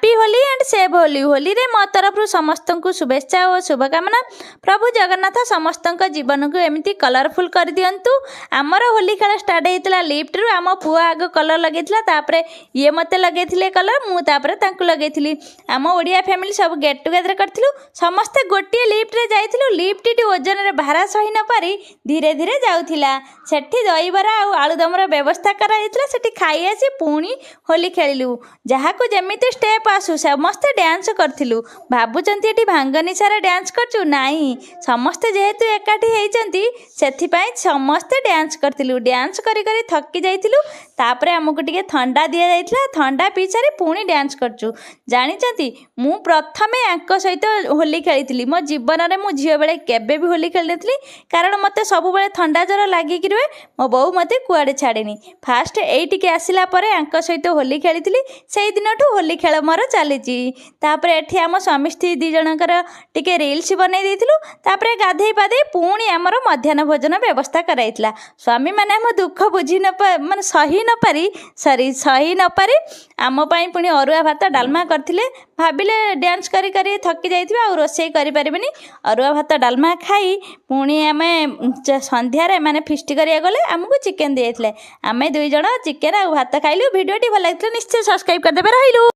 Happy Holi and save Holi. Holi रे मो तरफ समस्त को शुभेच्छा और शुभकामना। प्रभु जगन्नाथ समस्त जीवन को एमती कलरफुल कर दिंतु। आमर होली खेल स्टार्ट होता लिफ्ट रु आम पुआ आग कलर लगे ये मत लगे कलर मुझे लगे आम ओडिया फैमिली सब गेट टुगेदर करूँ। समस्ते गोटे लिफ्ट रे जाइलु। लिफ्ट टी ओजन रे भारा सही न पारी धीरे धीरे जाऊला। सेठी दहीबरा और आलुदमर व्यवस्था कराइला। सेठी खाई आसी पुणी होली खेलु। जहाँ को जमीती स्टेप आसू समस्ते डांस करूँ। भावुंट ये भांगनिशारे डांस करचु नाई समस्ते जेहेतु एकाठी होती से समस्ते डांस करूँ। डांस करी थकी जाइलु। तापर आमको टे थंडा दि जाइए। थंडा पी सारी पुणी डांस करचु। जानी मु प्रथमे आंक सहित होली खेली मो जीवन में मु झील बेले केबे भी होली खेली नी। कारण मत सब बेले थंडा जर लगिक रुए। मो बो मत कुआड़े छाड़ेनी। फास्ट ये आसला आंक सहित होली खेली से दिन होली खेल मोर चली। एठी आम स्वामी स्त्री दी जनकर टिके रील्स बनई देथिलु। तापरे गाधई पाधई पुणी आमर मध्याह्न भोजन व्यवस्था कराइतला। स्वामी माने आम दुख बुझी न माने सही न पारी आम पई पुणी अरुआ भात डालमा करथिले। भाबिले डांस करी करी थकी जाइथिबे आ रोसई करि परिबेनी। अरुआ भात डालमा खाई पुणी आमे संध्यारे माने फिस्ट करिया गले आमको चिकेन दिएथिले। आमे दुई जण चिकेन आ भात खाइलु। वीडियोटी भल लागितले निश्चय सब्सक्राइब कर देबे रहिलु।